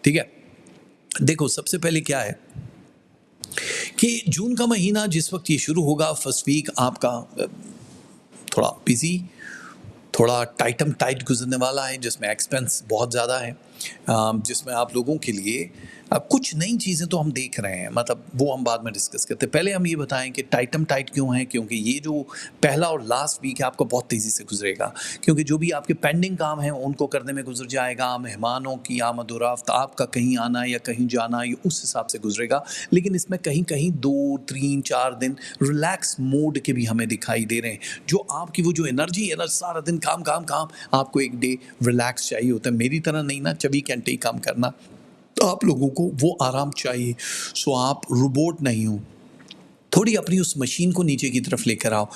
ठीक है। देखो सबसे पहले क्या है कि जून का महीना जिस वक्त ये शुरू होगा, फर्स्ट वीक आपका थोड़ा बिजी, थोड़ा टाइट गुजरने वाला है, जिसमें एक्सपेंस बहुत ज़्यादा है, जिसमें आप लोगों के लिए कुछ नई चीज़ें तो हम देख रहे हैं, मतलब वो हम बाद में डिस्कस करते हैं। पहले हम ये बताएं कि टाइट क्यों है, क्योंकि ये जो पहला और लास्ट वीक है आपका बहुत तेज़ी से गुजरेगा, क्योंकि जो भी आपके पेंडिंग काम हैं उनको करने में गुजर जाएगा, मेहमानों की आमद और रफ्त, आपका कहीं आना या कहीं जाना, ये उस हिसाब से गुजरेगा। लेकिन इसमें कहीं कहीं 2 3 4 दिन रिलैक्स मोड के भी हमें दिखाई दे रहे हैं। जो आपकी वो जो एनर्जी है ना, सारा दिन काम काम काम, आपको एक डे रिलैक्स चाहिए होता है। मेरी तरह नहीं ना 24 घंटे ही काम करना, तो आप लोगों को वो आराम चाहिए। सो आप रोबोट नहीं हो, थोड़ी अपनी उस मशीन को नीचे की तरफ लेकर आओ।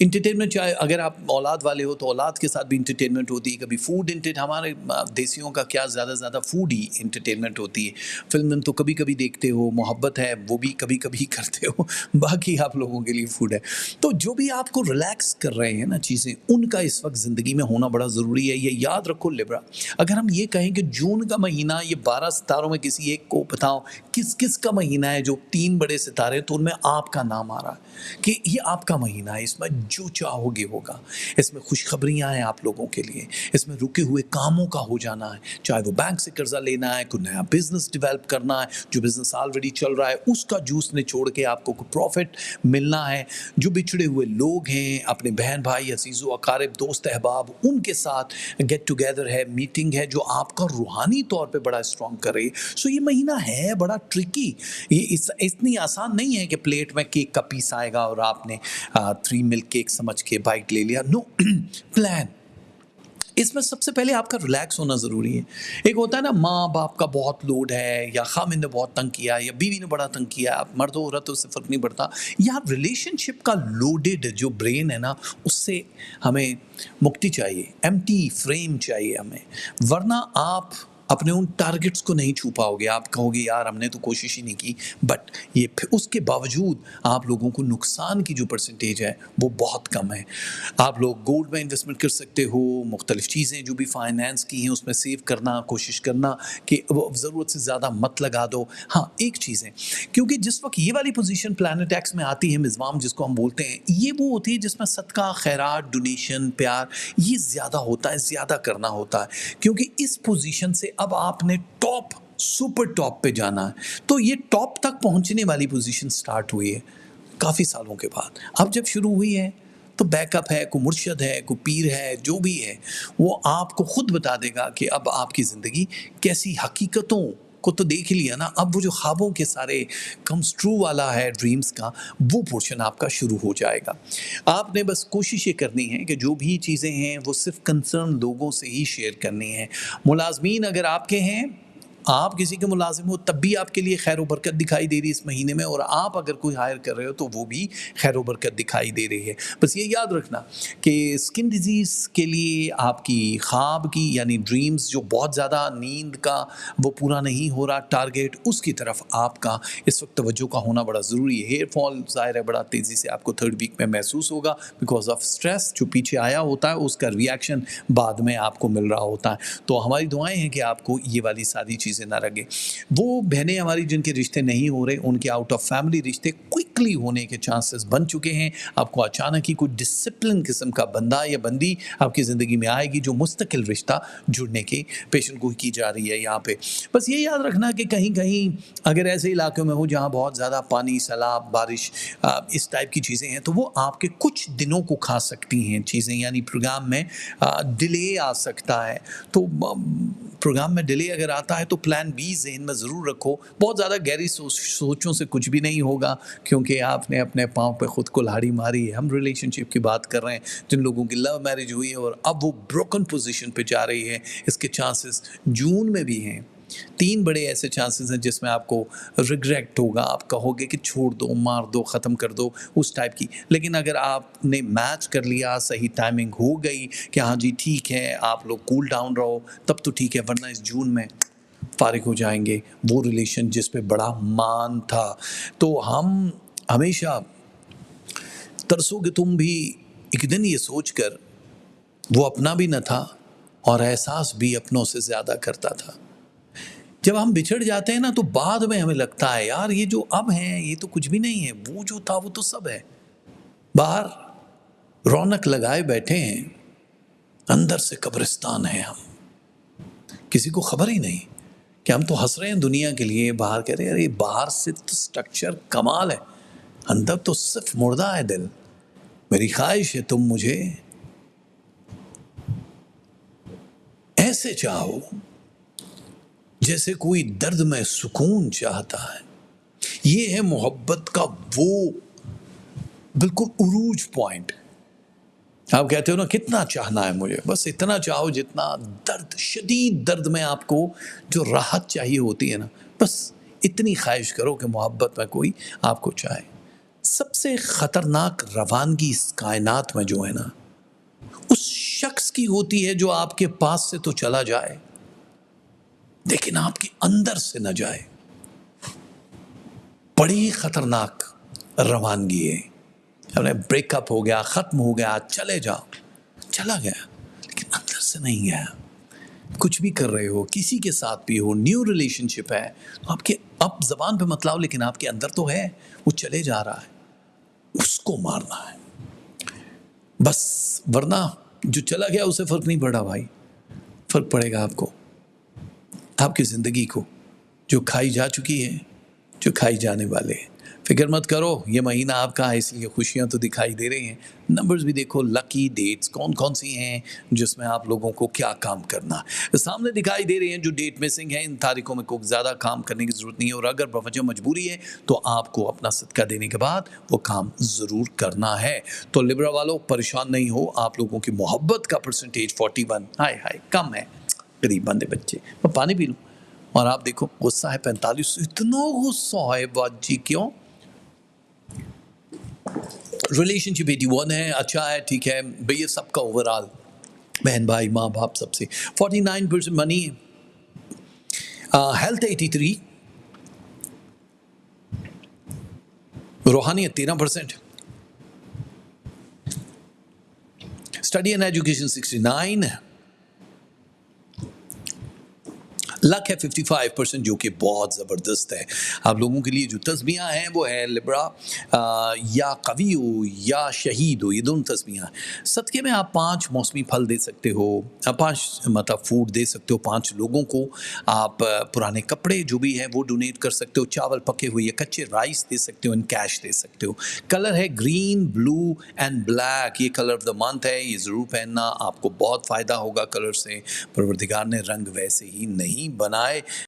इंटरटेनमेंट चाहे अगर आप औलाद वाले हो तो औलाद के साथ भी इंटरटेनमेंट होती है, कभी फूड हमारे देसियों का क्या ज़्यादा फूड ही इंटरटेनमेंट होती है। फिल्म तो कभी कभी देखते हो, मोहब्बत है वो भी कभी कभी करते हो, बाकी आप लोगों के लिए फूड है। तो जो भी आपको रिलैक्स कर रहे हैं ना चीज़ें, उनका इस वक्त ज़िंदगी में होना बड़ा ज़रूरी है। ये याद रखो लिब्रा, अगर हम ये कहें कि जून का महीना, ये 12 सितारों में किसी एक को बताओ किस किस का महीना है, जो 3 बड़े सितारे, तो उनमें आपका नाम आ रहा है कि ये आपका महीना है, इसमें जो चाहोगे होगा, इसमें खुशखबरियां हैं आप लोगों के लिए, इसमें रुके हुए कामों का हो जाना है, चाहे वो बैंक से कर्जा लेना है, कोई नया बिजनेस डेवलप करना है, जो बिजनेस ऑलरेडी चल रहा है उसका जूस निचोड़ के आपको कोई प्रॉफिट मिलना है, जो बिछड़े हुए लोग हैं, अपने बहन भाई अजीज़ो अकारिब दोस्त अहबाब, उनके साथ गेट टुगेदर है, मीटिंग है, जो आपका रूहानी तौर पे बड़ा स्ट्रॉन्ग करे। सो ये महीना है बड़ा ट्रिकी, ये इतनी आसान नहीं है कि प्लेट में केक का पीस आएगा और आपने 3 मिल्क केक समझ के बाइट ले लिया। No plan. इसमें सबसे पहले आपका रिलैक्स होना ज़रूरी है। एक होता है ना, माँ बाप का बहुत लोड है, या खामिन ने बहुत तंग किया, या बीवी ने बड़ा तंग किया, आप मर्द हो औरत, उससे फ़र्क नहीं पड़ता, या रिलेशनशिप का लोडेड जो ब्रेन है ना, उससे हमें मुक्ति चाहिए, एम्प्टी फ्रेम चाहिए हमें, वरना आप अपने उन टारगेट्स को नहीं छू पाओगे। आप कहोगे यार हमने तो कोशिश ही नहीं की, बट ये उसके बावजूद आप लोगों को नुकसान की जो परसेंटेज है वो बहुत कम है। आप लोग गोल्ड में इन्वेस्टमेंट कर सकते हो, मुख्तलिफ चीज़ें जो भी फाइनेंस की हैं उसमें सेव करना, कोशिश करना कि वो ज़रूरत से ज़्यादा मत लगा दो। हाँ एक चीज़ है, क्योंकि जिस वक्त ये वाली पोजीशन प्लैनेट एक्स में आती है, मिज़माम जिसको हम बोलते हैं, ये वो होती है जिसमें सदका, खैरात, डोनेशन, प्यार ये ज़्यादा होता है, ज़्यादा करना होता है, क्योंकि इस पोजीशन से अब आपने टॉप, सुपर टॉप पे जाना है। तो ये टॉप तक पहुंचने वाली पोजीशन स्टार्ट हुई है काफ़ी सालों के बाद। अब जब शुरू हुई है तो बैकअप है, कोई मुर्शद है, कोई पीर है, जो भी है वो आपको खुद बता देगा कि अब आपकी ज़िंदगी कैसी, हकीकतों को तो देख लिया ना, अब वो जो ख्वाबों के सारे कम्स ट्रू वाला है, ड्रीम्स का, वो पोर्शन आपका शुरू हो जाएगा। आपने बस कोशिश ये करनी है कि जो भी चीज़ें हैं वो सिर्फ कंसर्न लोगों से ही शेयर करनी है। मुलाजमीन अगर आपके हैं, आप किसी के मुलाजिम हो, तब भी आपके लिए खैर बरकत दिखाई दे रही है इस महीने में, और आप अगर कोई हायर कर रहे हो तो वो भी खैर बरकत दिखाई दे रही है। बस ये याद रखना कि स्किन डिजीज़ के लिए आपकी ख्वाब की यानी ड्रीम्स, जो बहुत ज़्यादा नींद का वो पूरा नहीं हो रहा टारगेट, उसकी तरफ आपका इस वक्त तवज्जो का होना बड़ा ज़रूरी है। हेयर फॉल ज़ाहिर है बड़ा तेज़ी से आपको 3rd वीक में महसूस होगा, बिकॉज ऑफ स्ट्रेस जो पीछे आया होता है उसका रिएक्शन बाद में आपको मिल रहा होता है। तो हमारी दुआएं हैं कि आपको ये वाली सारी चीज़ें ना लगे। वो बहनें हमारी जिनके रिश्ते नहीं हो रहे, उनके आउट ऑफ फैमिली रिश्ते क्विकली होने के चांसेस बन चुके हैं। आपको अचानक ही कोई डिसिप्लिन किस्म का बंदा या बंदी आपकी ज़िंदगी में आएगी, जो मुस्तकिल रिश्ता जुड़ने की पेशन गोई की जा रही है यहाँ पे। बस ये याद रखना कि कहीं कहीं अगर ऐसे इलाकों में हो जहाँ बहुत ज़्यादा पानी, सैलाब, बारिश, इस टाइप की चीज़ें हैं, तो वो आपके कुछ दिनों को खा सकती हैं चीज़ें, यानी प्रोग्राम में डिले आ सकता है। तो प्रोग्राम में डिले अगर आता है तो प्लान बी ज़हन में ज़रूर रखो। बहुत ज़्यादा गहरी सोचों से कुछ भी नहीं होगा, क्योंकि आपने अपने पाँव पे ख़ुद को लाड़ी मारी है। हम रिलेशनशिप की बात कर रहे हैं, जिन लोगों की लव मैरिज हुई है और अब वो ब्रोकन पोजीशन पे जा रही है, इसके चांसेस जून में भी हैं। 3 बड़े ऐसे चांसेस हैं जिसमें आपको रिग्रेट होगा, आप कहोगे कि छोड़ दो, मार दो, ख़त्म कर दो, उस टाइप की। लेकिन अगर आपने मैच कर लिया, सही टाइमिंग हो गई कि हाँ जी ठीक है, आप लोग कूल डाउन रहो, तब तो ठीक है, वरना इस जून में फारिग हो जाएंगे वो रिलेशन जिस पे बड़ा मान था। तो हम हमेशा तरसोगे तुम भी एक दिन ये सोच कर, वो अपना भी न था और एहसास भी अपनों से ज़्यादा करता था। जब हम बिछड़ जाते हैं ना तो बाद में हमें लगता है यार ये जो अब है ये तो कुछ भी नहीं है, वो जो था वो तो सब है। बाहर रौनक लगाए बैठे हैं, अंदर से कब्रिस्तान है हम, किसी को खबर ही नहीं कि हम तो हंस रहे हैं दुनिया के लिए, बाहर कह रहे हैं अरे बाहर से तो स्ट्रक्चर कमाल है, अंदर तो सिर्फ मुर्दा है दिल। मेरी ख्वाहिश है तुम मुझे ऐसे चाहो जैसे कोई दर्द में सुकून चाहता है। ये है मोहब्बत का वो बिल्कुल उरूज पॉइंट। आप कहते हो ना कितना चाहना है मुझे, बस इतना चाहो जितना दर्द, शदीद दर्द में आपको जो राहत चाहिए होती है ना, बस इतनी ख्वाहिश करो कि मोहब्बत में कोई आपको चाहे। सबसे खतरनाक रवानगी इस कायनात में जो है ना, उस शख्स की होती है जो आपके पास से तो चला जाए लेकिन आपके अंदर से न जाए। बड़ी खतरनाक रवानगी है। हमने ब्रेकअप हो गया, खत्म हो गया, चले जाओ, चला गया लेकिन अंदर से नहीं गया। कुछ भी कर रहे हो, किसी के साथ भी हो, न्यू रिलेशनशिप है तो आपके अब जबान पे मत लाओ लेकिन आपके अंदर तो है, वो चले जा रहा है, उसको मारना है बस। वरना जो चला गया उसे फर्क नहीं पड़ा भाई, फर्क पड़ेगा आपको, आपकी जिंदगी को, जो खाई जा चुकी है, जो खाई जाने वाले हैं। फिक्र मत करो, ये महीना आपका है इसलिए खुशियां तो दिखाई दे रही हैं। नंबर्स भी देखो, लकी डेट्स कौन कौन सी हैं जिसमें आप लोगों को क्या काम करना सामने दिखाई दे रही हैं। जो डेट मिसिंग है इन तारीखों में कोई ज़्यादा काम करने की ज़रूरत नहीं है, और अगर बवजह मजबूरी है तो आपको अपना सदका देने के बाद वो काम ज़रूर करना है। तो लिब्रा वालों परेशान नहीं हो, आप लोगों की मोहब्बत का परसेंटेज 41, हाय हाय कम है, गरीब बंदे बच्चे। मैं पानी पी लूँ। और आप देखो गुस्सा है 45, इतना गुस्सा है बाजी क्यों? रिलेशनशिप 81 है, अच्छा है, ठीक है भैया, सबका ओवरऑल बहन भाई माँ बाप सबसे 49% money, health 83, रूहानियत 13%, study and education 69, luck है 55% जो कि बहुत ज़बरदस्त है। आप लोगों के लिए जो तस्बीहां हैं वो है लिब्रा, या कवी हो या शहीद हो, ये दोनों तस्बीहां। सदके में आप 5 मौसमी फल दे सकते हो, 5 मतलब फूड दे सकते हो 5 लोगों को। आप पुराने कपड़े जो भी है वो डोनेट कर सकते हो, चावल पके हुए या कच्चे राइस दे सकते हो, इन कैश दे सकते हो। कलर है ग्रीन, ब्लू एंड ब्लैक, ये कलर ऑफ द मंथ है, ये ज़रूर पहनना, आपको बहुत फ़ायदा होगा कलर से। परवरदिगार ने रंग वैसे ही नहीं बनाए।